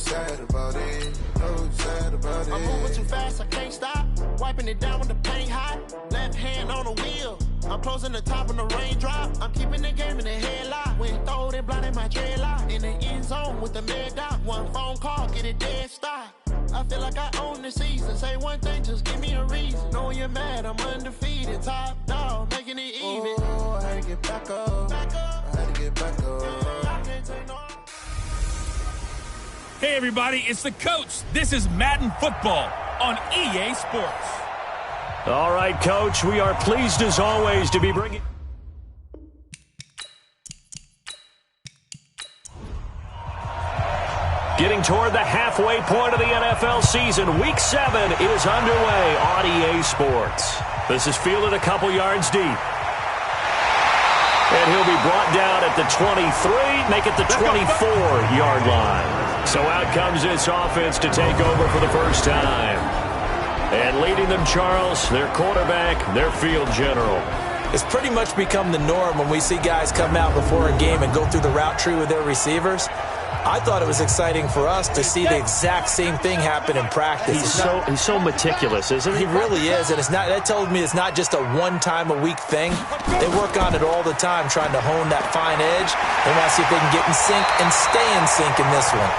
sad about it, no sad about it. I'm moving too fast, I can't stop. Wiping it down when the paint hot. Left hand on the wheel. I'm closing the top when the raindrop. I'm keeping the game in the headlock. When throwed it, blinded my dreadlock. In the end zone with the mad dot. One phone call, get it dead stop. I feel like I own the season. Say one thing, just give me a reason. Know you're mad, I'm undefeated. Top dog, making it even. Oh, I had to get back up. I had to get back up. Hey everybody, it's the coach. This is Madden Football on EA Sports. All right, Coach, we are pleased as always to be bringing... Getting toward the halfway point of the NFL season, Week 7 is underway on EA Sports. This is fielded a couple yards deep. And he'll be brought down at the 23, make it the 24-yard line. So out comes this offense to take over for the first time. And leading them, Charles, their quarterback, their field general. It's pretty much become the norm when we see guys come out before a game and go through the route tree with their receivers. I thought it was exciting for us to see the exact same thing happen in practice. He's so meticulous, isn't he? He really is, and that tells me it's not just a one-time-a-week thing. They work on it all the time, trying to hone that fine edge. They want to see if they can get in sync and stay in sync in this one.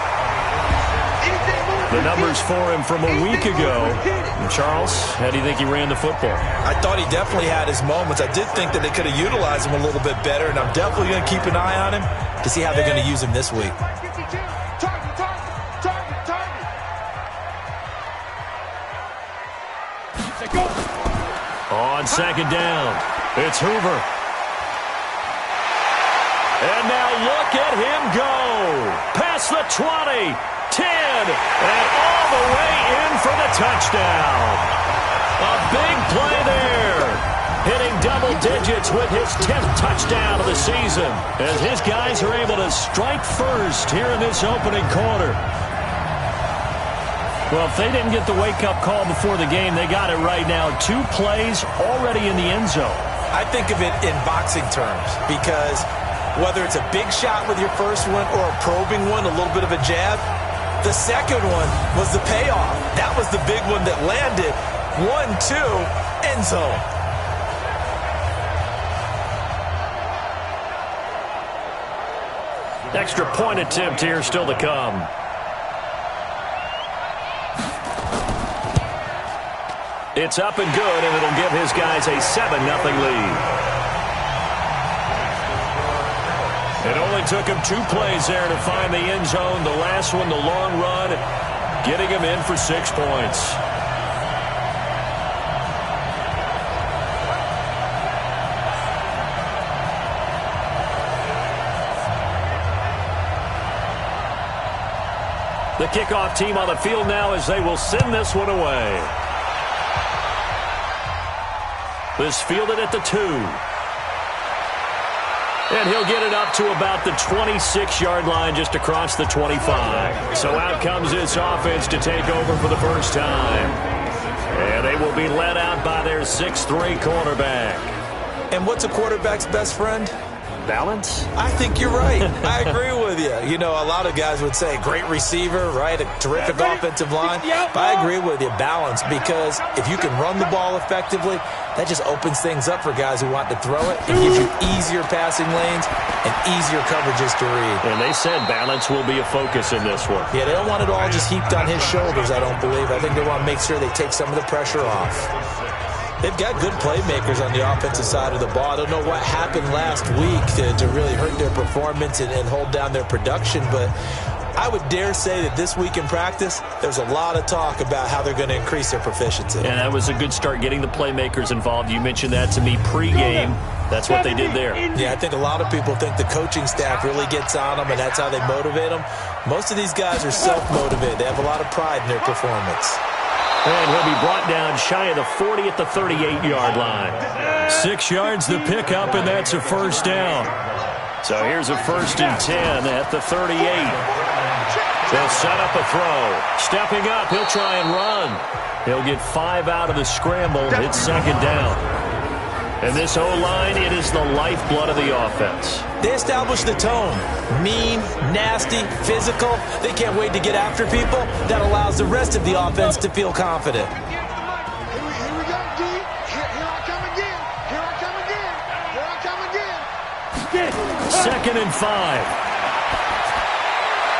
The numbers for him from a week ago. And Charles, how do you think he ran the football? I thought he definitely had his moments. I did think that they could have utilized him a little bit better, and I'm definitely going to keep an eye on him to see how they're going to use him this week. On second down, it's Hoover. And now look at him go. Past the 20, 10, and all the way in for the touchdown. A big play there. Hitting double digits with his 10th touchdown of the season as his guys are able to strike first here in this opening quarter. Well, if they didn't get the wake-up call before the game, they got it right now. 2 plays already in the end zone. I think of it in boxing terms because whether it's a big shot with your first one or a probing one, a little bit of a jab, the second one was the payoff. That was the big one that landed. 1-2, end zone. Extra point attempt here still to come. It's up and good, and it'll give his guys a 7-0 lead. It only took him 2 plays there to find the end zone. The last one, the long run, getting him in for 6 points. The kickoff team on the field now as they will send this one away. This fielded at the 2. And he'll get it up to about the 26-yard line just across the 25. So out comes this offense to take over for the first time. And they will be led out by their 6'3 quarterback. And what's a quarterback's best friend? Balance? I think you're right. I agree with you. You know, a lot of guys would say great receiver, right? A terrific offensive line. But I agree with you, balance, because if you can run the ball effectively, that just opens things up for guys who want to throw it. It gives you easier passing lanes and easier coverages to read. And they said balance will be a focus in this one. Yeah, they don't want it all just heaped on his shoulders, I don't believe. I think they want to make sure they take some of the pressure off. They've got good playmakers on the offensive side of the ball. I don't know what happened last week to really hurt their performance and hold down their production, but I would dare say that this week in practice, there's a lot of talk about how they're going to increase their proficiency. And that was a good start getting the playmakers involved. You mentioned that to me pregame. That's what they did there. Yeah, I think a lot of people think the coaching staff really gets on them, and that's how they motivate them. Most of these guys are self-motivated. They have a lot of pride in their performance. And he'll be brought down shy of the 40 at the 38-yard line. 6 yards the pickup, and that's a first down. So here's a 1st and 10 at the 38. They'll set up a throw. Stepping up, he'll try and run. He'll get 5 out of the scramble. It's 2nd down. And this O-line, it is the lifeblood of the offense. They establish the tone. Mean, nasty, physical. They can't wait to get after people. That allows the rest of the offense to feel confident. Here we go, D. Here I come again. Here I come again. Here I come again. 2nd and 5.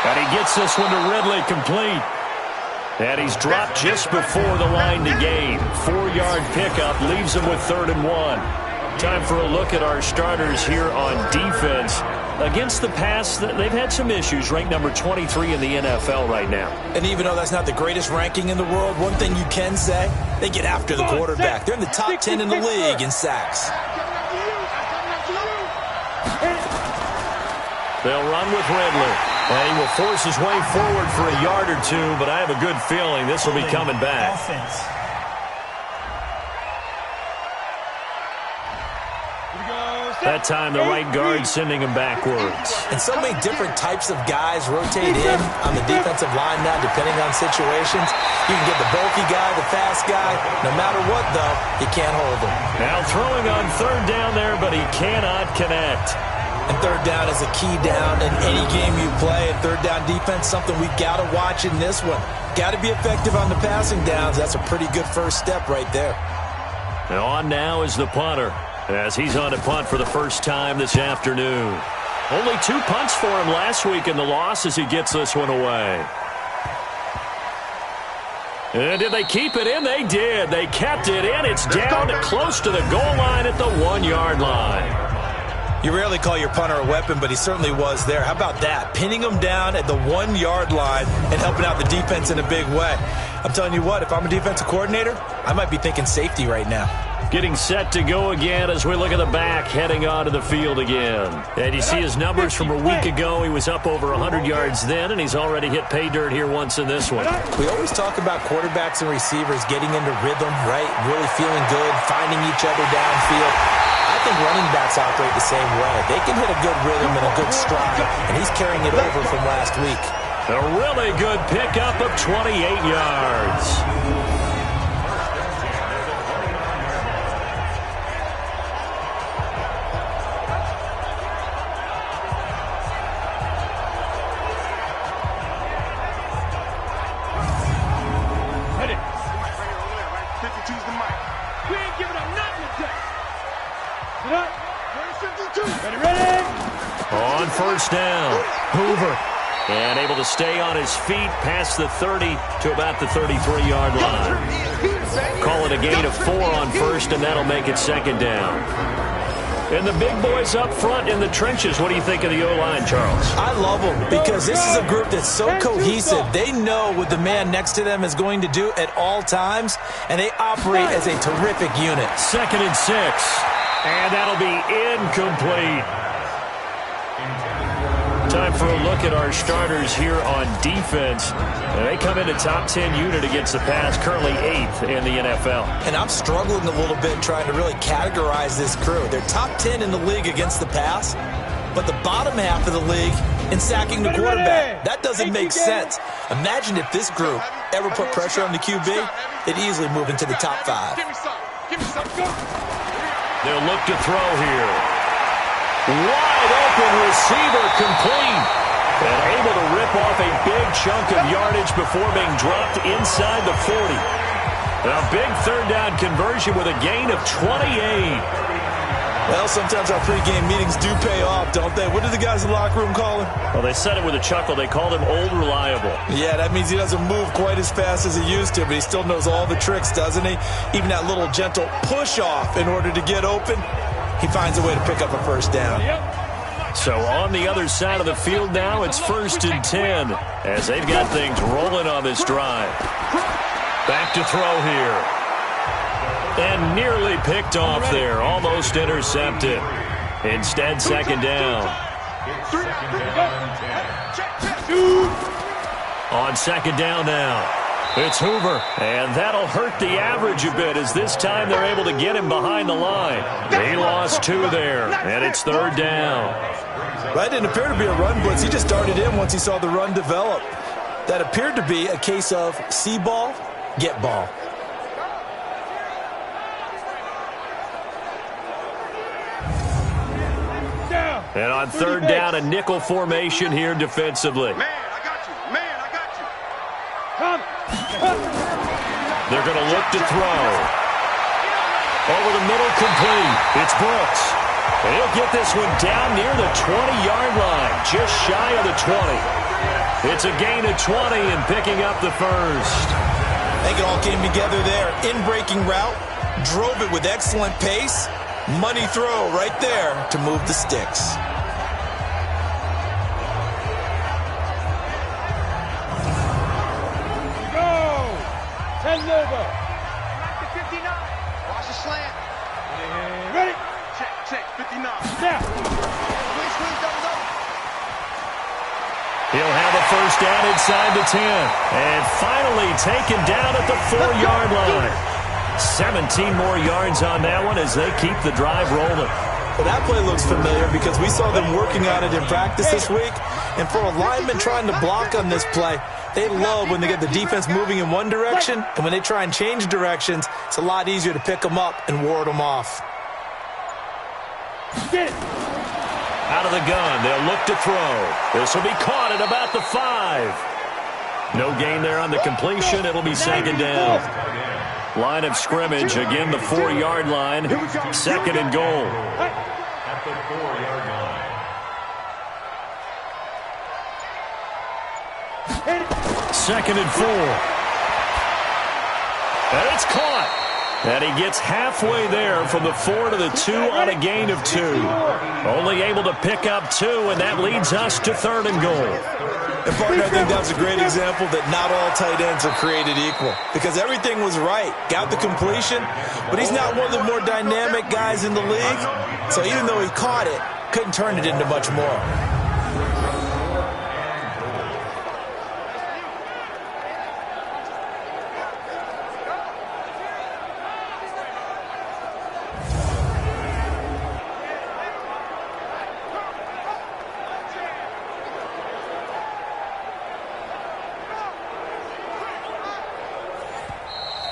And he gets this one to Ridley complete. And he's dropped just before the line to gain. 4-yard pickup leaves him with 3rd and 1. Time for a look at our starters here on defense. Against the pass, they've had some issues. Ranked number 23 in the NFL right now. And even though that's not the greatest ranking in the world, one thing you can say, they get after the quarterback. They're in the top 10 in the league in sacks. They'll run with Ridley. And he will force his way forward for a yard or two, but I have a good feeling this will be coming back. That time, the right guard sending him backwards. And so many different types of guys rotate in on the defensive line now, depending on situations. You can get the bulky guy, the fast guy. No matter what, though, you can't hold him. Now throwing on 3rd down there, but he cannot connect. And 3rd down is a key down in any game you play. And 3rd down defense, something we've got to watch in this one. Got to be effective on the passing downs. That's a pretty good first step right there. And on now is the punter, as he's on to punt for the first time this afternoon. Only 2 punts for him last week in the loss as he gets this one away. And did they keep it in? They did. They kept it in. It's down close to the goal line at the 1-yard line. You rarely call your punter a weapon, but he certainly was there. How about that? Pinning him down at the 1-yard line and helping out the defense in a big way. I'm telling you what, if I'm a defensive coordinator, I might be thinking safety right now. Getting set to go again as we look at the back, heading onto the field again. And you see his numbers from a week ago. He was up over 100 yards then, and he's already hit pay dirt here once in this one. We always talk about quarterbacks and receivers getting into rhythm, right? Really feeling good, finding each other downfield. I think running backs operate the same way. They can hit a good rhythm and a good stride, and he's carrying it over from last week. A really good pickup of 28 yards. On 1st down, Hoover. And able to stay on his feet past the 30 to about the 33-yard line. Call it a gain of 4 on 1st, and that'll make it 2nd down. And the big boys up front in the trenches. What do you think of the O-line, Charles? I love them because this is a group that's so cohesive. They know what the man next to them is going to do at all times, and they operate as a terrific unit. 2nd and 6. And that'll be incomplete. Time for a look at our starters here on defense. They come in a top 10 unit against the pass, currently 8th in the NFL. And I'm struggling a little bit trying to really categorize this crew. They're top 10 in the league against the pass, but the bottom half of the league in sacking the quarterback. That doesn't make sense. Imagine if this group ever put pressure on the QB, they'd easily move into the top 5. They'll look to throw here. Wide open receiver complete. And able to rip off a big chunk of yardage before being dropped inside the 40. A big 3rd down conversion with a gain of 28. Well, sometimes our pregame meetings do pay off, don't they? What do the guys in the locker room call him? Well, they said it with a chuckle. They called him Old Reliable. Yeah, that means he doesn't move quite as fast as he used to, but he still knows all the tricks, doesn't he? Even that little gentle push-off in order to get open, he finds a way to pick up a 1st down. So on the other side of the field now, it's 1st and 10 as they've got things rolling on this drive. Back to throw here. And nearly picked off there. Almost intercepted. Instead, 2nd down. On 2nd down now, it's Hoover. And that'll hurt the average a bit as this time they're able to get him behind the line. They lost 2 there, and it's 3rd down. That didn't appear to be a run blitz. He just darted in once he saw the run develop. That appeared to be a case of see ball, get ball. And on third down, a nickel formation here defensively. Man, I got you. Man, I got you. They're going to look to throw. Over the middle, complete. It's Brooks. And he'll get this one down near the 20-yard line, just shy of the 20. It's a gain of 20 and picking up the first. I think it all came together there. In-breaking route, drove it with excellent pace. Money throw right there to move the sticks. Go! 10 over. Back to 59. Watch the slant. And ready. Check, 59. Now. He'll have a first down inside the 10. And finally taken down at the 4-yard line. 17 more yards on that one as they keep the drive rolling. Well, that play looks familiar because we saw them working on it in practice this week. And for a lineman trying to block on this play, they love when they get the defense moving in one direction. And when they try and change directions, it's a lot easier to pick them up and ward them off. Out of the gun, they'll look to throw. This will be caught at about the 5. No gain there on the completion. It'll be second down. Line of scrimmage, again the 4-yard line. Second and goal. At the 4-yard line. Second and 4. And it's caught. And he gets halfway there from the 4 to the 2 on a gain of 2. Only able to pick up 2, and that leads us to third and goal. And partner, I think that's a great example that not all tight ends are created equal. Because everything was right. Got the completion, but he's not one of the more dynamic guys in the league. So even though he caught it, couldn't turn it into much more.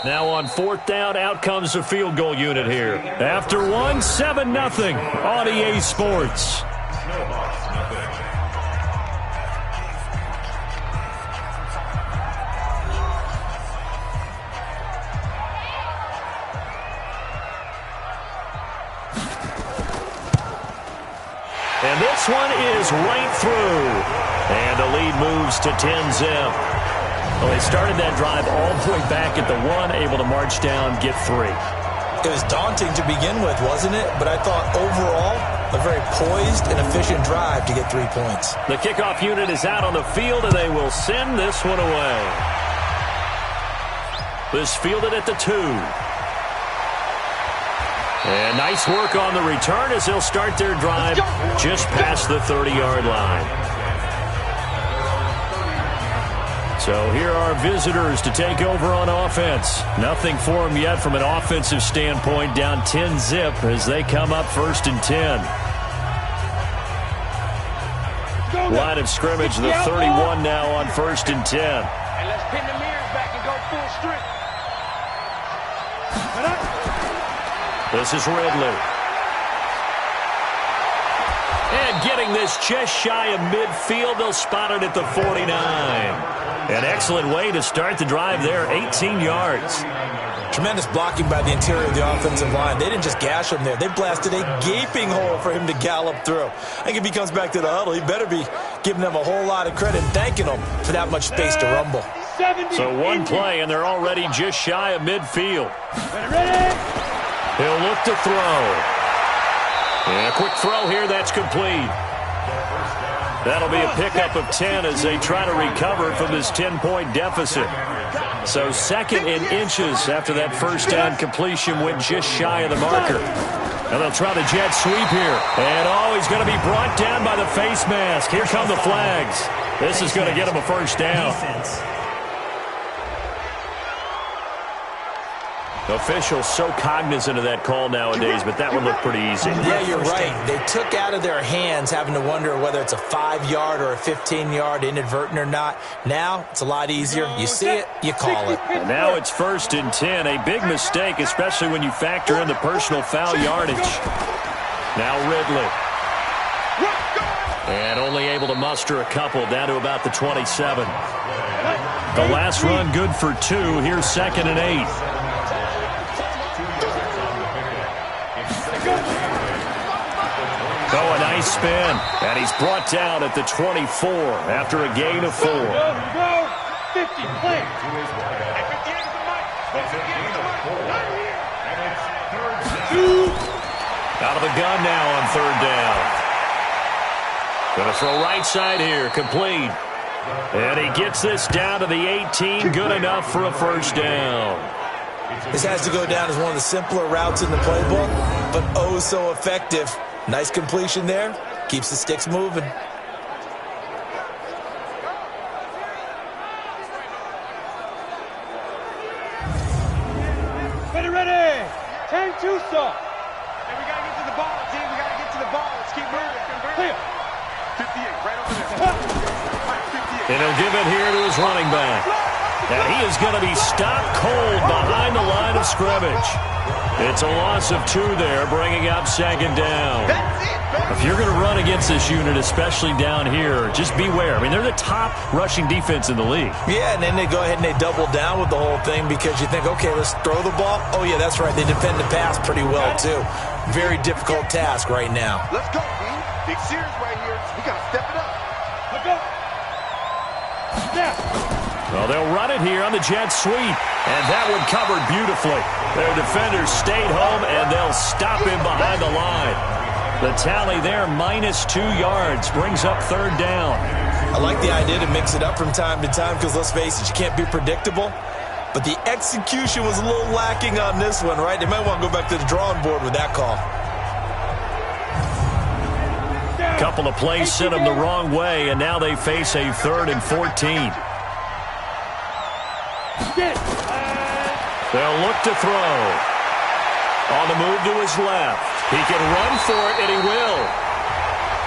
Now on fourth down, out comes the field goal unit here. After one, 7-0 on EA Sports. Snowhawks, nothing. And this one is right through. And the lead moves to 10-zip. Well, they started that drive all the way back at the 1, able to march down, get 3. It was daunting to begin with, wasn't it? But I thought overall, a very poised and efficient drive to get 3 points. The kickoff unit is out on the field, and they will send this one away. This fielded at the 2. And nice work on the return as they'll start their drive just past the 30-yard line. So here are visitors to take over on offense. Nothing for them yet from an offensive standpoint, down 10-zip as they come up first and 10. Line of scrimmage, the 31 now on first and 10. And let's pin the mirrors back and go full strength. This is Ridley. And getting this just shy of midfield, they'll spot it at the 49. An excellent way to start the drive there, 18 yards. Tremendous blocking by the interior of the offensive line. They didn't just gash him there. They blasted a gaping hole for him to gallop through. I think if he comes back to the huddle, he better be giving them a whole lot of credit and thanking them for that much space to rumble. So one play, and they're already just shy of midfield. He'll look to throw. And a quick throw here, that's complete. That'll be a pickup of 10 as they try to recover from this 10-point deficit. So second in inches after that first down completion went just shy of the marker. And they'll try the jet sweep here. And he's going to be brought down by the face mask. Here come the flags. This is going to get him a first down. Officials so cognizant of that call nowadays, but that one looked pretty easy. Yeah, you're right. They took out of their hands having to wonder whether it's a 5-yard or a 15-yard inadvertent or not. Now, it's a lot easier. You see it, you call it. And now it's first and 10. A big mistake, especially when you factor in the personal foul yardage. Now Ridley. And only able to muster a couple, down to about the 27. The last run good for 2. Here's 2nd and 8. Oh, a nice spin. And he's brought down at the 24 after a gain of 4. 50, play. Out of the gun now on 3rd down. Going to throw right side here, complete. And he gets this down to the 18, good enough for a 1st down. This has to go down as one of the simpler routes in the playbook, but oh so effective. Nice completion there. Keeps the sticks moving. Ready. 10-2 stop. And we got to get to the ball, team. We got to get to the ball. Let's keep moving. Clear. 58, right over there. 58. And he'll give it here to his running back. And he is going to be stopped cold behind the line of scrimmage. It's a loss of 2 there, bringing up 2nd down. If you're going to run against this unit, especially down here, just beware. I mean, they're the top rushing defense in the league. Yeah, and then they go ahead and they double down with the whole thing because you think, okay, let's throw the ball. Oh, yeah, that's right. They defend the pass pretty well, too. Very difficult task right now. Let's go, man. Big series right here. We got to step it up. Let's go. Yeah. Well, they'll run it here on the jet sweep. And that one covered beautifully. Their defenders stayed home, and they'll stop him behind the line. The tally there, -2 yards, brings up 3rd down. I like the idea to mix it up from time to time because, let's face it, you can't be predictable. But the execution was a little lacking on this one, right? They might want to go back to the drawing board with that call. Couple of plays sent them the wrong way, and now they face a 3rd and 14. They'll look to throw. On the move to his left. He can run for it, and he will.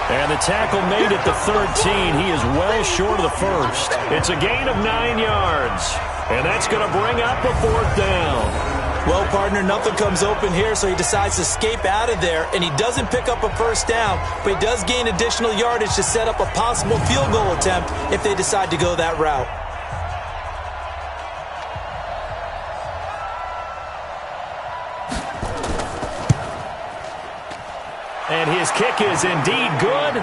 And the tackle made at the 13. He is well short of the 1st. It's a gain of 9 yards. And that's going to bring up a 4th down. Well, partner, nothing comes open here, so he decides to escape out of there, and he doesn't pick up a 1st down, but he does gain additional yardage to set up a possible field goal attempt if they decide to go that route. And his kick is indeed good.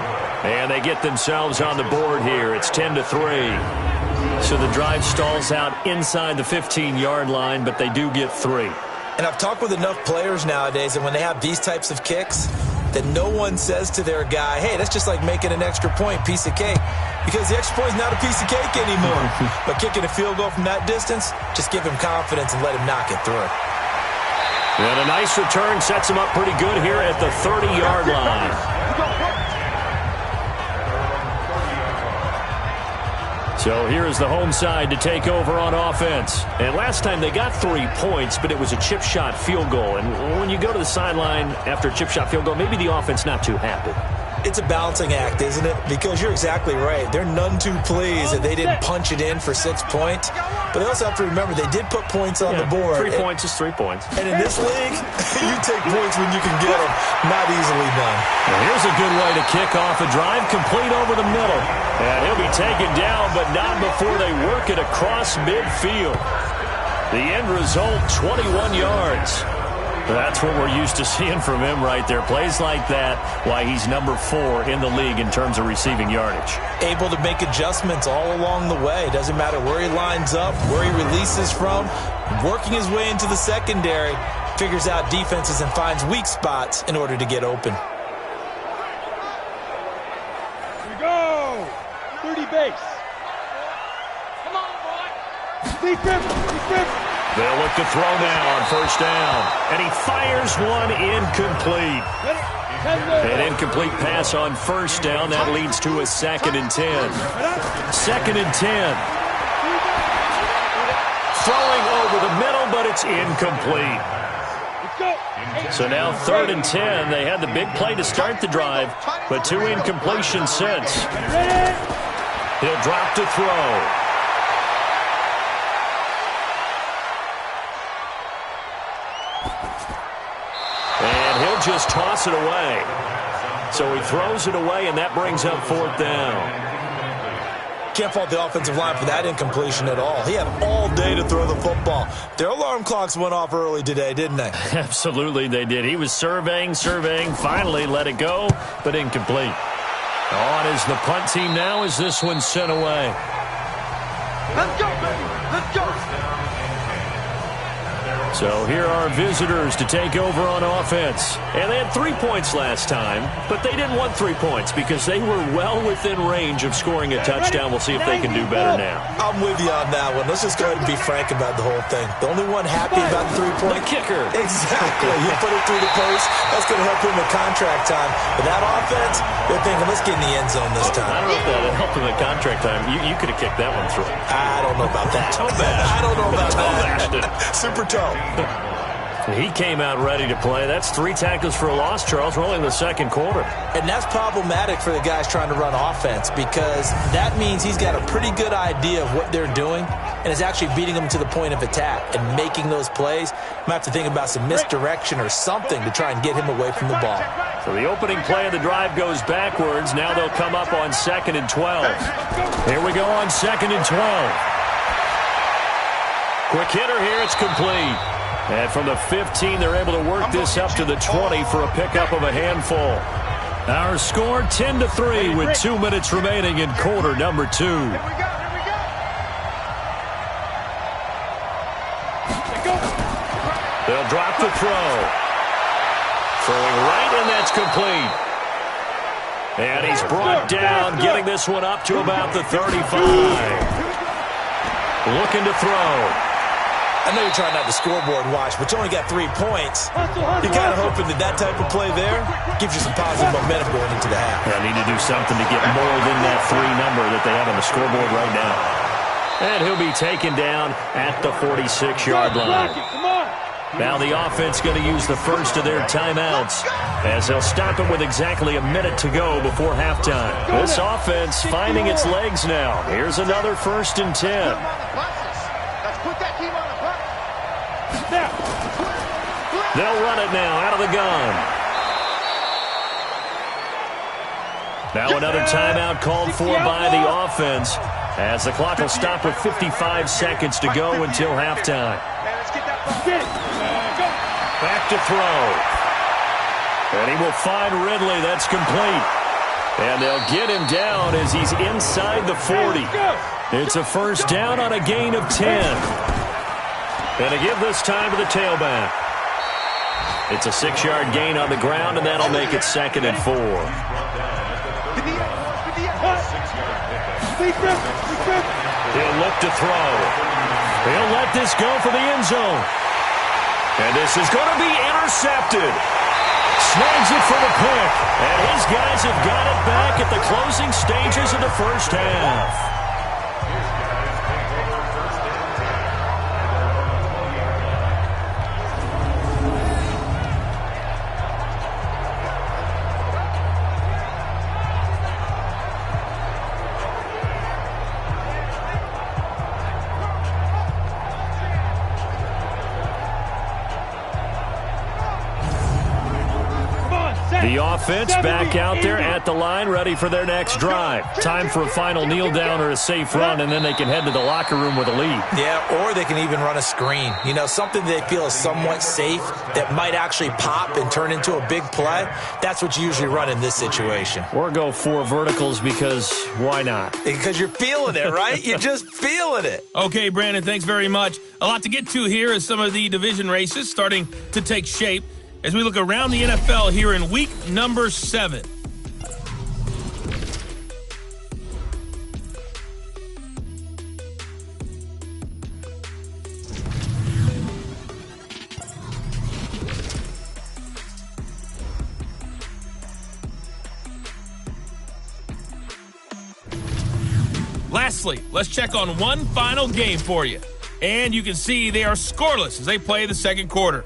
And they get themselves on the board here. It's 10-3. So the drive stalls out inside the 15-yard line, but they do get 3. And I've talked with enough players nowadays, and when they have these types of kicks, that no one says to their guy, hey, that's just like making an extra point, piece of cake. Because the extra point is not a piece of cake anymore. But kicking a field goal from that distance, just give him confidence and let him knock it through. And a nice return sets him up pretty good here at the 30-yard line. So here is the home side to take over on offense. And last time they got 3 points, but it was a chip shot field goal. And when you go to the sideline after a chip shot field goal, maybe the offense not too happy. It's a balancing act, isn't it? Because you're exactly right. They're none too pleased that they didn't punch it in for 6 points. But they also have to remember they did put points on the board. 3 points is 3 points. And in this league, you take points when you can get them. Not easily done. Well, here's a good way to kick off a drive, complete over the middle. And he'll be taken down, but not before they work it across midfield. The end result, 21 yards. That's what we're used to seeing from him right there. Plays like that, why he's number 4 in the league in terms of receiving yardage. Able to make adjustments all along the way. Doesn't matter where he lines up, where he releases from. Working his way into the secondary, figures out defenses and finds weak spots in order to get open. Here we go. 30 base. Come on, boy. Defense. They'll look to throw now on first down. And he fires one incomplete. An incomplete pass on first down. That leads to a 2nd and 10. 2nd and 10. Throwing over the middle, but it's incomplete. So now 3rd and 10. They had the big play to start the drive, but 2 incompletions since. He'll drop to throw. And he'll just toss it away. So he throws it away, and that brings up 4th down. Can't fault the offensive line for that incompletion at all. He had all day to throw the football. Their alarm clocks went off early today, didn't they? Absolutely they did. He was surveying, finally let it go, but incomplete. On is the punt team now as this one's sent away. Let's go, baby. Let's go. So here are visitors to take over on offense. And they had 3 points last time, but they didn't want 3 points because they were well within range of scoring a touchdown. We'll see if they can do better now. I'm with you on that one. Let's just go ahead and be frank about the whole thing. The only one happy about the 3-point. The kicker. Exactly. You put it through the post. That's going to help him with contract time. But that offense, they're thinking, let's get in the end zone this time. I don't know if that helped him at contract time. You could have kicked that one through. I don't know about that. Toe bash. I don't know about Toe that. bashed it. Super toe. He came out ready to play. That's 3 tackles for a loss, Charles. We're only in the second quarter. And that's problematic for the guys trying to run offense because that means he's got a pretty good idea of what they're doing and is actually beating them to the point of attack and making those plays. I'm going to have to think about some misdirection or something to try and get him away from the ball. So the opening play of the drive goes backwards. Now they'll come up on 2nd and 12. Here we go on 2nd and 12. Quick hitter here. It's complete. And from the 15, they're able to work this up to the 20 for a pickup of a handful. Our score 10-3 with 2 minutes remaining in quarter number 2. Here we go. They'll drop the throw. Throwing right, and that's complete. And he's brought down, getting this one up to about the 35. Looking to throw. I know you're trying not to scoreboard watch, but you only got 3 points. You're kind of hoping that type of play there gives you some positive momentum going into the half. I need to do something to get more than that 3 number that they have on the scoreboard right now. And he'll be taken down at the 46-yard line. Now the offense going to use the first of their timeouts as they'll stop it with exactly a minute to go before halftime. This offense finding its legs now. Here's another 1st and 10. Let's put that team on the bus. They'll run it now out of the gun. Now another timeout called for by the offense as the clock will stop with 55 seconds to go until halftime. Back to throw. And he will find Ridley. That's complete. And they'll get him down as he's inside the 40. It's a 1st down on a gain of 10. And to give this time to the tailback. It's a 6-yard gain on the ground, and that'll make it 2nd and 4. He'll look to throw. He'll let this go for the end zone. And this is going to be intercepted. Snags it for the pick. And his guys have got it back at the closing stages of the first half. The offense back out there at the line, ready for their next drive. Time for a final kneel down or a safe run, and then they can head to the locker room with a lead. Yeah, or they can even run a screen. You know, something they feel is somewhat safe that might actually pop and turn into a big play. That's what you usually run in this situation. Or go 4 verticals because why not? Because you're feeling it, right? You're just feeling it. Okay, Brandon, thanks very much. A lot to get to here as some of the division races starting to take shape as we look around the NFL here in week number 7. Lastly, let's check on one final game for you. And you can see they are scoreless as they play the second quarter.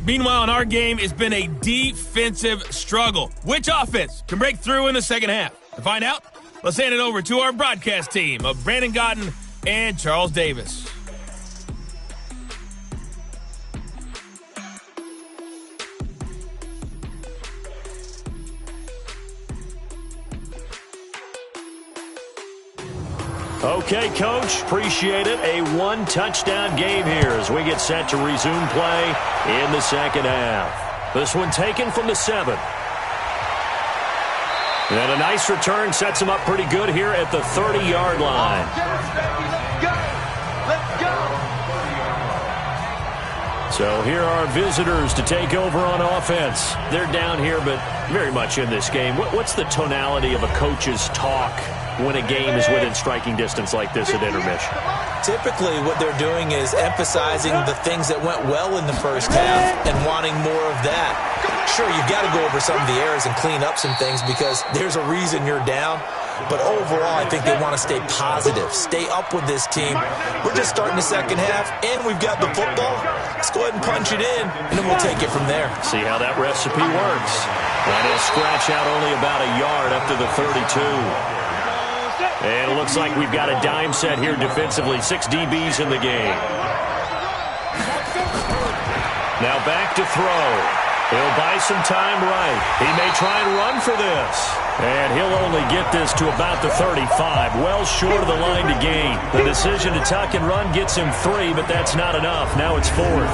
Meanwhile, in our game, it's been a defensive struggle. Which offense can break through in the second half? To find out, let's hand it over to our broadcast team of Brandon Godden and Charles Davis. Okay, Coach, appreciate it. A one-touchdown game here as we get set to resume play in the second half. This one taken from the 7. And a nice return sets him up pretty good here at the 30-yard line. So here are visitors to take over on offense. They're down here, but very much in this game. What's the tonality of a coach's talk when a game is within striking distance like this at intermission? Typically, what they're doing is emphasizing the things that went well in the first half and wanting more of that. Sure, you've got to go over some of the errors and clean up some things because there's a reason you're down. But overall, I think they want to stay positive, stay up with this team. We're just starting the second half, and we've got the football. Let's go ahead and punch it in, and then we'll take it from there. See how that recipe works. And he'll scratch out only about a yard up to the 32. And it looks like we've got a dime set here defensively. 6 DBs in the game. Now back to throw. He'll buy some time right. He may try and run for this. And he'll only get this to about the 35, well short of the line to gain. The decision to tuck and run gets him 3, but that's not enough. Now it's 4th.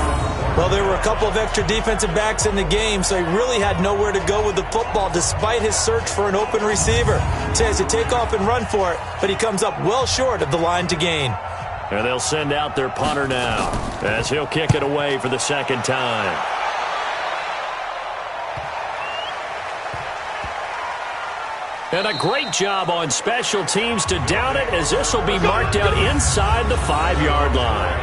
Well, there were a couple of extra defensive backs in the game, so he really had nowhere to go with the football despite his search for an open receiver. So he has to take off and run for it, but he comes up well short of the line to gain. And they'll send out their punter now as he'll kick it away for the second time. And a great job on special teams to down it as this will be marked out inside the 5-yard line.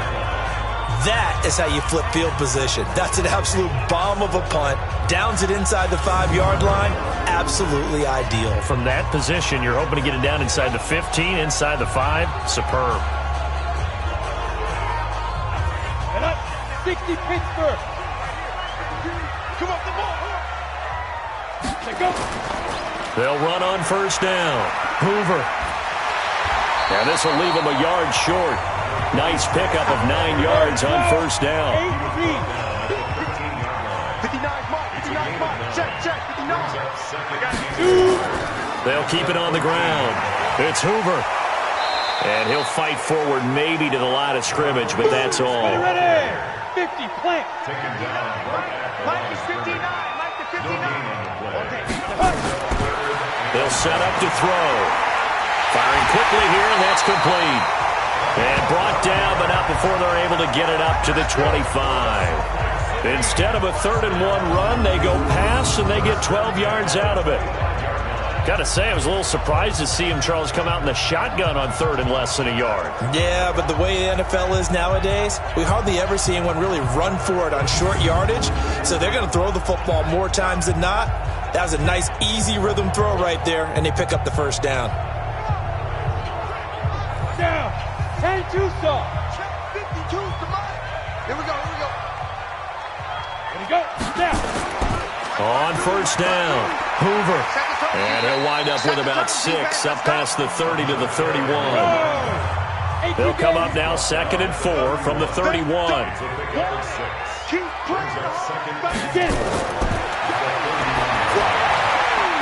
That is how you flip field position. That's an absolute bomb of a punt. Downs it inside the 5-yard line. Absolutely ideal. From that position, you're hoping to get it down inside the 15, inside the 5. Superb. And up, 60 Pittsburgh. Come on, the ball. Let's go. They'll run on first down. Hoover. And this will leave him a yard short. Nice pickup of 9 yards on first down. 59 mark, 59 mark. Check, 59. They'll keep it on the ground. It's Hoover. And he'll fight forward maybe to the line of scrimmage, but that's all. Ready. 50, plant. Mike is 59. Mike to 59. Okay. They'll set up to throw. Firing quickly here, and that's complete. And brought down, but not before they're able to get it up to the 25. Instead of a 3rd-and-1 run, they go pass, and they get 12 yards out of it. Got to say, I was a little surprised to see him, Charles, come out in the shotgun on 3rd and less than a yard. Yeah, but the way the NFL is nowadays, we hardly ever see anyone really run for it on short yardage. So they're going to throw the football more times than not. That was a nice, easy rhythm throw right there, and they pick up the first down. Down. 10-2 saw. 52, come on. Here we go. Here we go. Down. On first down, Hoover. And he'll wind up with about 6 up past the 30 to the 31. They'll come up now 2nd and 4 from the 31.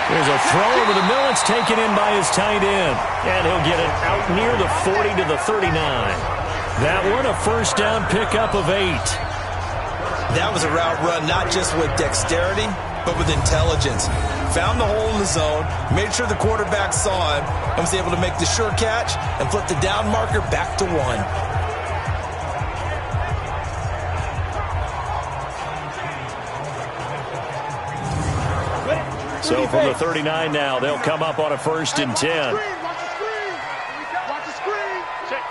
There's a throw over the middle. It's taken in by his tight end. And he'll get it out near the 40 to the 39. That one, a first down pickup of 8. That was a route run not just with dexterity, but with intelligence. Found the hole in the zone, made sure the quarterback saw him, and was able to make the sure catch and flip the down marker back to 1. So from the 39 now, they'll come up on a 1st and 10. Watch the screen. Check.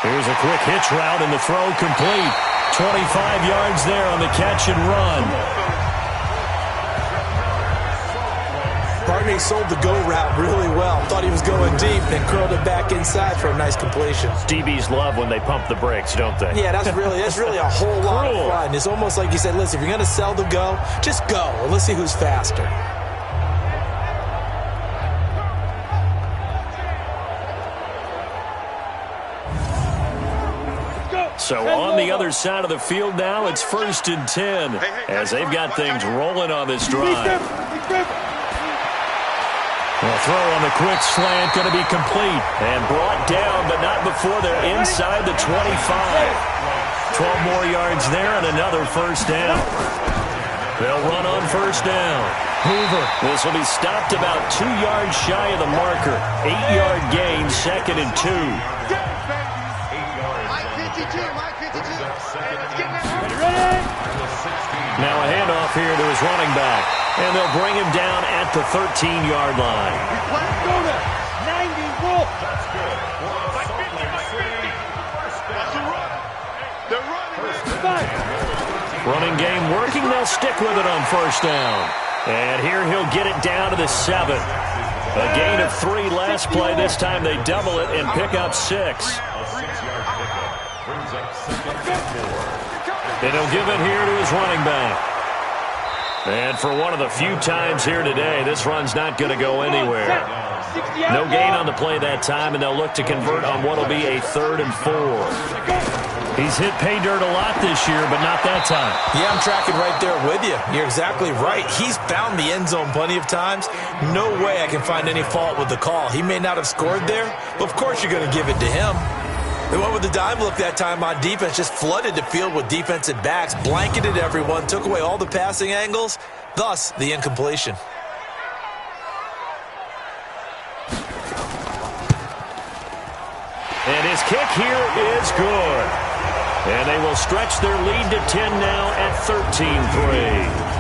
Here's a quick hitch route, and the throw complete. 25 yards there on the catch and run. Barney sold the go route really well. Thought he was going deep, then curled it back inside for a nice completion. DBs love when they pump the brakes, don't they? Yeah, that's really a whole lot of fun. It's almost like you said, listen, if you're going to sell the go, just go. And let's see who's faster. So on the other side of the field now, it's 1st and 10 as they've got things rolling on this drive. The throw on the quick slant going to be complete and brought down, but not before they're inside the 25. 12 more yards there and another first down. They'll run on first down. Hoover. This will be stopped about 2 yards shy of the marker. 8-yard gain, 2nd and 2. Now a handoff here to his running back. And they'll bring him down at the 13-yard line. Let's go there. 90, roll. That's good. Like 50, That's a run. They're running. Running game working. They'll stick with it on first down. And here he'll get it down to the 7. A gain of 3 last play. This time they double it and pick up 6. And he'll give it here to his running back. And for one of the few times here today, this run's not going to go anywhere. No gain on the play that time, and they'll look to convert on what will be a 3rd and 4. He's hit pay dirt a lot this year, but not that time. Yeah, I'm tracking right there with you. You're exactly right. He's found the end zone plenty of times. No way I can find any fault with the call. He may not have scored there, but of course you're going to give it to him. They went with the dive look that time on defense, just flooded the field with defensive backs, blanketed everyone, took away all the passing angles, thus the incompletion. And his kick here is good. And they will stretch their lead to 10 now at 13-3.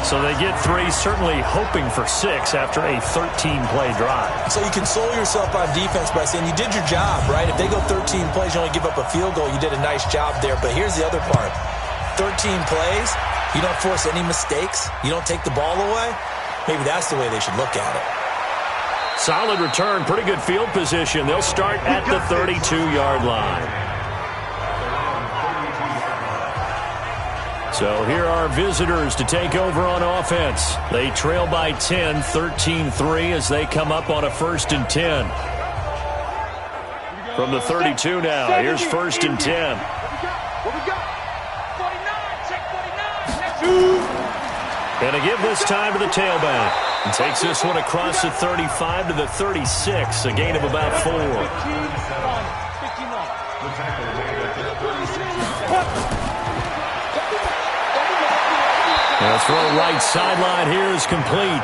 So they get 3, certainly hoping for 6 after a 13-play drive. So you console yourself on defense by saying you did your job, right? If they go 13 plays, you only give up a field goal, you did a nice job there. But here's the other part. 13 plays, you don't force any mistakes, you don't take the ball away. Maybe that's the way they should look at it. Solid return, pretty good field position. They'll start at the 32-yard line. So here are visitors to take over on offense. They trail by 10, 13-3 as they come up on a 1st and 10. From the 32 now, here's 1st and 10. What we got? 49, check 49. And to give this time to the tailback. And takes this one across the 35 to the 36, a gain of about 4. The throw right sideline here is complete.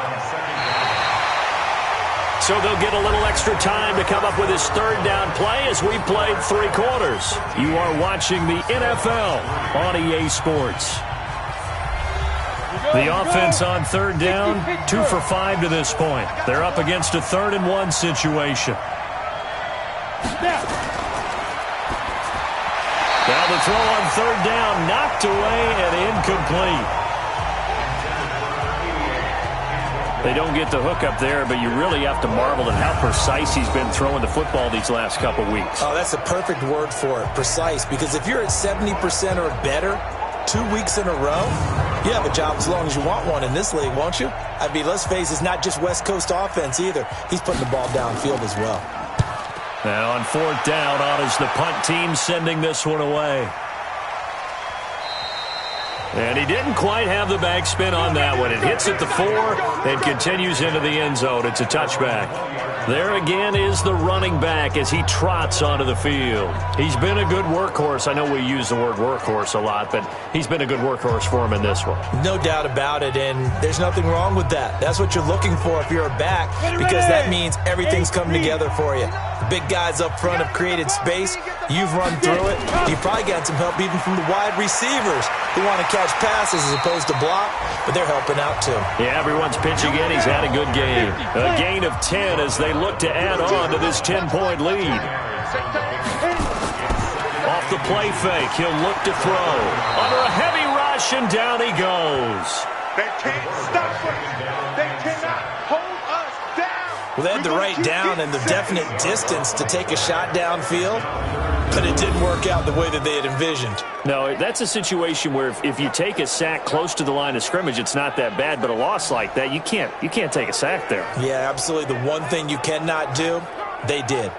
So they'll get a little extra time to come up with his 3rd down play as we played 3 quarters. You are watching the NFL on EA Sports. The offense on 3rd down, 2 for 5 to this point. They're up against a 3rd and 1 situation. Now the throw on 3rd down, knocked away and incomplete. They don't get the hook up there, but you really have to marvel at how precise he's been throwing the football these last couple weeks. Oh, that's a perfect word for it, precise, because if you're at 70% or better 2 weeks in a row, you have a job as long as you want one in this league, won't you? I mean, let's face it, it's not just West Coast offense either. He's putting the ball downfield as well. Now on 4th down, on is the punt team sending this one away. And he didn't quite have the backspin on that one. It hits at the 4 and continues into the end zone. It's a touchback. There again is the running back as he trots onto the field. He's been a good workhorse. I know we use the word workhorse a lot, but he's been a good workhorse for him in this one. No doubt about it, and there's nothing wrong with that. That's what you're looking for if you're a back, because that means everything's come together for you. The big guys up front have created space. You've run through it. You've probably got some help even from the wide receivers who want to catch passes as opposed to block, but they're helping out too. Yeah, everyone's pitching in. He's had a good game. A gain of 10 as they look to add on to this 10-point lead. Off the play fake, he'll look to throw. Under a heavy rush, and down he goes. They can't stop us. They cannot hold us down. Well, they had the right down and the definite distance to take a shot downfield, but it didn't work out the way that they had envisioned. No, that's a situation where if you take a sack close to the line of scrimmage, it's not that bad, but a loss like that, you can't take a sack there. Yeah, absolutely. The one thing you cannot do, they did.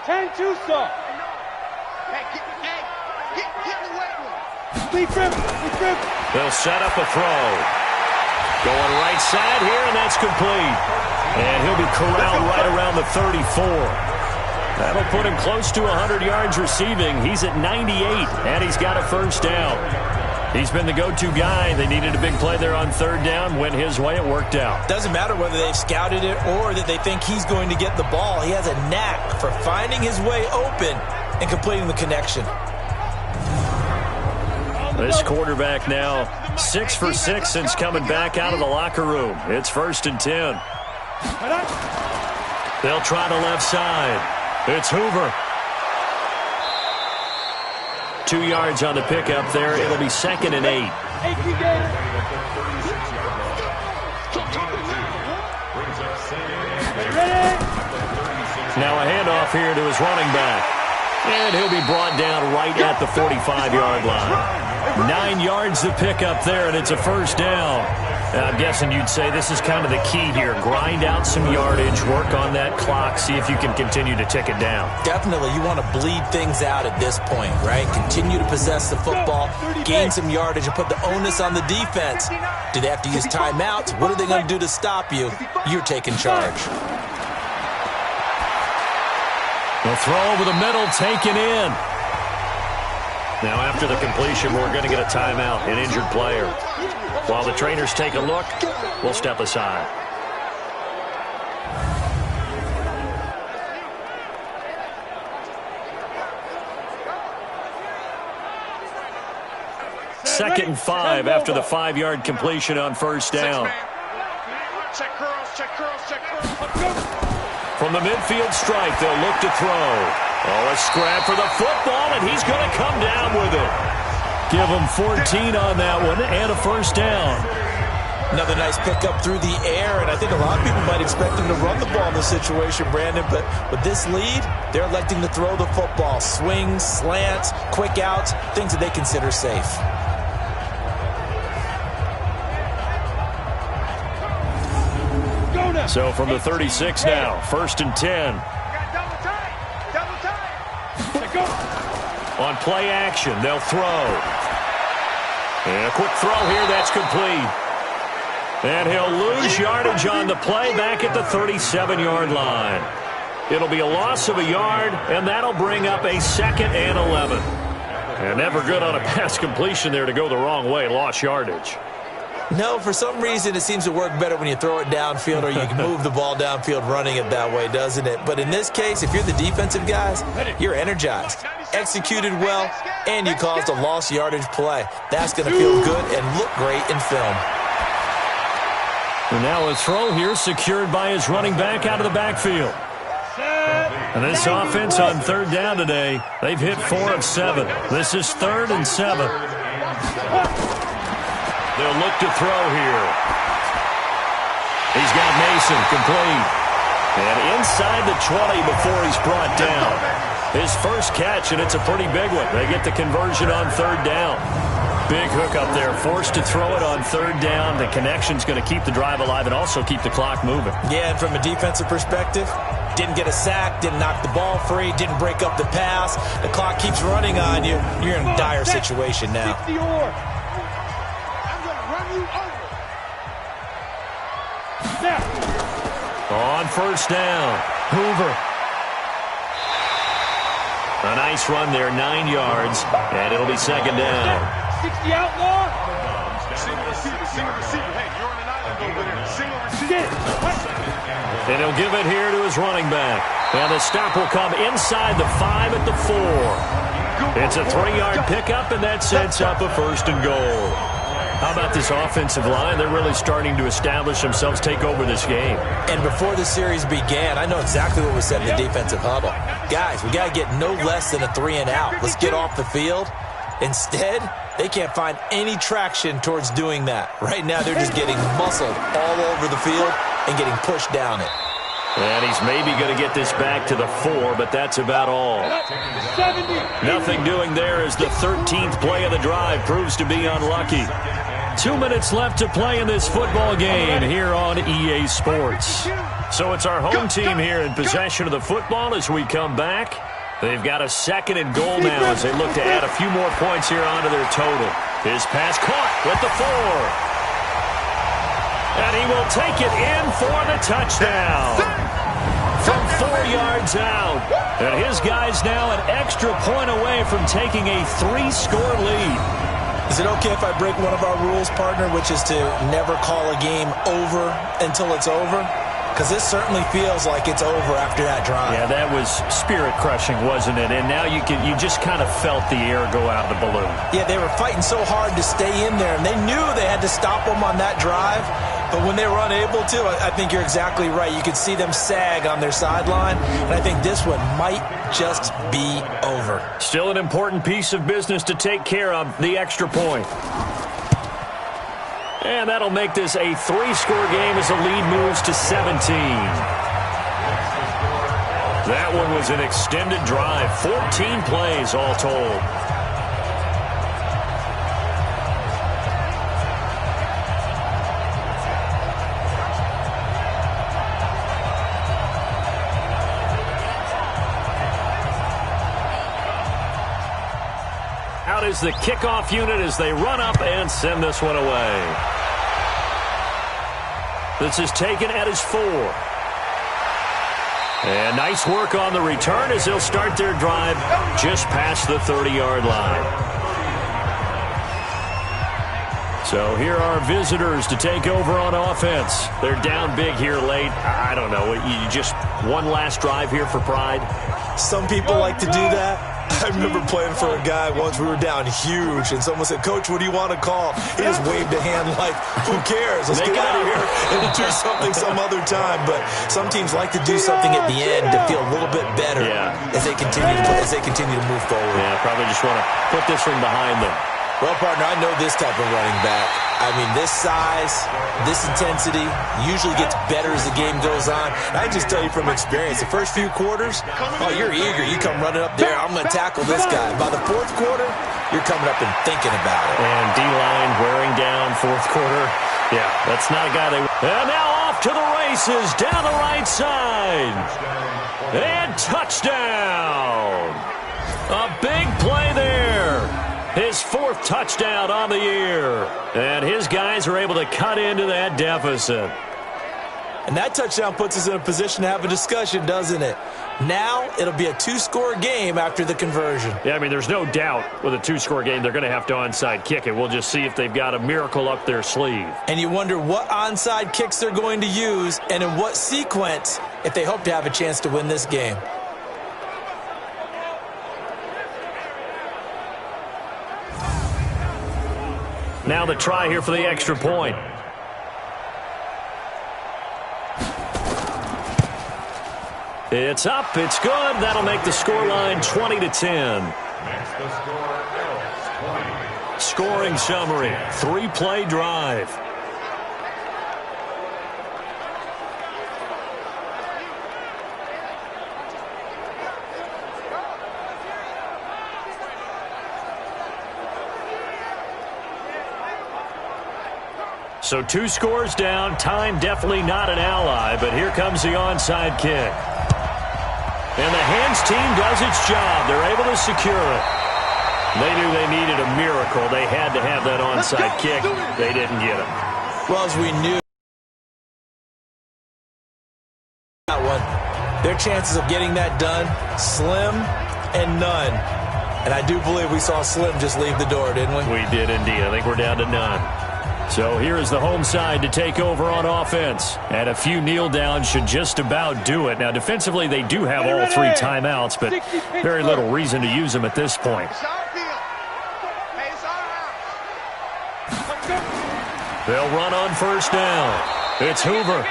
10-2 soft. They'll set up a throw. Going right side here, and that's complete. And he'll be corralled right around the 34. That'll put him close to 100 yards receiving. He's at 98, and he's got a first down. He's been the go-to guy. They needed a big play there on third down. Went his way. It worked out. Doesn't matter whether they've scouted it or that they think he's going to get the ball. He has a knack for finding his way open and completing the connection. This quarterback now 6 for 6 since coming back out of the locker room. It's 1st and 10. They'll try the left side. It's Hoover. 2 yards on the pickup there. It'll be 2nd and 8. Now a handoff here to his running back. And he'll be brought down right at the 45-yard line. 9 yards to pick up there, and it's a first down. I'm guessing you'd say this is kind of the key here. Grind out some yardage, work on that clock, see if you can continue to tick it down. Definitely, you want to bleed things out at this point, right? Continue to possess the football, gain some yardage, and put the onus on the defense. Do they have to use timeouts? What are they going to do to stop you? You're taking charge. The throw over the middle, taken in. Now after the completion, we're going to get a timeout, an injured player. While the trainers take a look, we'll step aside. Second and 5 after the 5-yard completion on first down. Check curls, check curls, check curls. From the midfield stripe, they'll look to throw. Oh, a scrap for the football, and he's going to come down with it. Give him 14 on that one and a first down. Another nice pickup through the air, and I think a lot of people might expect him to run the ball in this situation, Brandon, but with this lead, they're electing to throw the football. Swings, slants, quick outs, things that they consider safe. So from the 36 now, 1st and 10. On play action, they'll throw. And a quick throw here, that's complete. And he'll lose yardage on the play back at the 37-yard line. It'll be a loss of a yard, and that'll bring up a 2nd and 11. And never good on a pass completion there to go the wrong way, lost yardage. No, for some reason it seems to work better when you throw it downfield or you can move the ball downfield running it that way, doesn't it? But in this case, if you're the defensive guys, you're energized, executed well, and you caused a lost yardage play. That's going to feel good and look great in film. And now a throw here secured by his running back out of the backfield. And this offense on third down today, they've hit 4 of 7. This is 3rd and 7. They'll look to throw here. He's got Mason complete. And inside the 20 before he's brought down. His first catch, and it's a pretty big one. They get the conversion on third down. Big hook up there. Forced to throw it on third down. The connection's going to keep the drive alive and also keep the clock moving. Yeah, and from a defensive perspective, didn't get a sack, didn't knock the ball free, didn't break up the pass. The clock keeps running on you. You're in a dire situation now. On first down, Hoover. A nice run there, 9 yards, and it'll be 2nd down. 60 outlaw. Single receiver. Hey, you're on an island over there. Single receiver. And he'll give it here to his running back. And the stop will come inside the 5 at the 4. It's a 3-yard pickup, and that sets up a 1st and goal. How about this offensive line? They're really starting to establish themselves, take over this game. And before the series began, I know exactly what was said in the defensive huddle. Guys, we got to get no less than a 3-and-out. Let's get off the field. Instead, they can't find any traction towards doing that. Right now, they're just getting muscled all over the field and getting pushed down it. And he's maybe going to get this back to the 4, but that's about all. Nothing doing there as the 13th play of the drive proves to be unlucky. 2 minutes left to play in this football game here on EA Sports. So it's our home team here in possession of the football as we come back. They've got a 2nd and goal now as they look to add a few more points here onto their total. His pass caught with the 4. And he will take it in for the touchdown. From 4 yards out. And his guy's now an extra point away from taking a 3-score lead. Is it okay if I break one of our rules, partner, which is to never call a game over until it's over? Because this certainly feels like it's over after that drive. Yeah, that was spirit-crushing, wasn't it? And now you just kind of felt the air go out of the balloon. Yeah, they were fighting so hard to stay in there, and they knew they had to stop them on that drive. But when they were unable to, I think you're exactly right. You could see them sag on their sideline, and I think this one might just be over. Still an important piece of business to take care of, the extra point. And that'll make this a 3-score game as the lead moves to 17. That one was an extended drive, 14 plays all told. Out is the kickoff unit as they run up and send this one away. This is taken at his 4. And nice work on the return as they'll start their drive just past the 30-yard line. So here are visitors to take over on offense. They're down big here late. I don't know. You just one last drive here for pride? Some people like to do that. I remember playing for a guy once. We were down huge, and someone said, "Coach, what do you want to call?" He just waved a hand like, "Who cares? Let's get out of here and do something some other time." But some teams like to do something at the end to feel a little bit better as they continue to move forward. Yeah, probably just want to put this one behind them. Well, partner, I know this type of running back. I mean, this size, this intensity usually gets better as the game goes on. And I just tell you from experience, the first few quarters, oh, you're eager. You come running up there, I'm going to tackle this guy. By the 4th quarter, you're coming up and thinking about it. And D-line wearing down 4th quarter. Yeah, that's not a guy they... And now off to the races down the right side. And touchdown. A big play there. His 4th touchdown on the year. And his guys are able to cut into that deficit. And that touchdown puts us in a position to have a discussion, doesn't it? Now it'll be a 2-score game after the conversion. Yeah, I mean, there's no doubt with a 2-score game they're going to have to onside kick it. We'll just see if they've got a miracle up their sleeve. And you wonder what onside kicks they're going to use and in what sequence if they hope to have a chance to win this game. Now the try here for the extra point. It's up. It's good. That'll make the scoreline 20-10. Scoring summary. 3-play drive. So 2 scores down. Time definitely not an ally, but here comes the onside kick. And the hands team does its job. They're able to secure it. They knew they needed a miracle. They had to have that onside kick. They didn't get it. Well, as we knew that one, their chances of getting that done, slim and none. And I do believe we saw Slim just leave the door, didn't we? We did indeed. I think we're down to none. So here is the home side to take over on offense. And a few kneel downs should just about do it. Now, defensively, they do have all 3 timeouts, but very little reason to use them at this point. They'll run on first down. It's Hoover.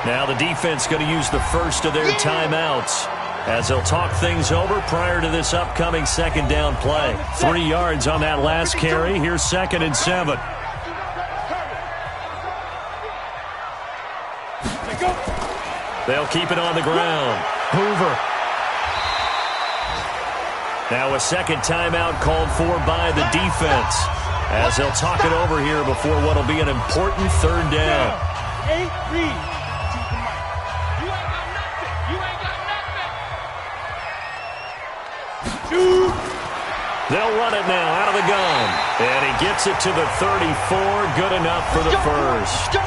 Now the defense going to use the first of their timeouts as they'll talk things over prior to this upcoming 2nd down play. 3 yards on that last carry. Here's 2nd and 7. They'll keep it on the ground. Hoover. Now a second timeout called for by the defense as they'll talk it over here before what will be an important third down. 8 read. Keep the mic. You ain't got nothing. You ain't got nothing. Shoot. They'll run it now out of the gun. And he gets it to the 34. Good enough for the first.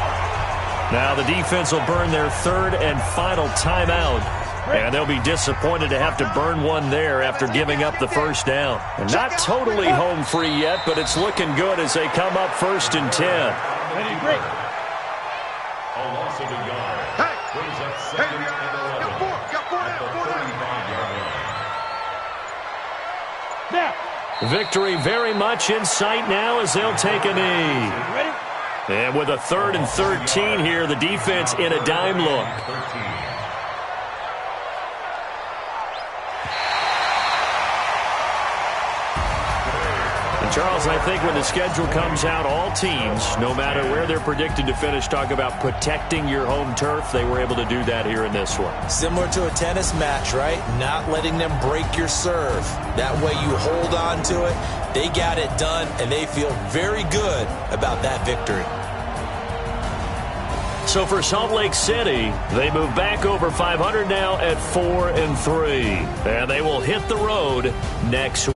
Now the defense will burn their third and final timeout. And they'll be disappointed to have to burn one there after giving up the first down. And not totally home free yet, but it's looking good as they come up 1st and 10. Ready, break. Now. Victory very much in sight now as they'll take a knee. Ready? And with a 3rd and 13 here, the defense in a dime look. And Charles, I think when the schedule comes out, all teams, no matter where they're predicted to finish, talk about protecting your home turf. They were able to do that here in this one. Similar to a tennis match, right? Not letting them break your serve. That way you hold on to it. They got it done, and they feel very good about that victory. So for Salt Lake City, they move back over 500 now at 4-3. And they will hit the road next week.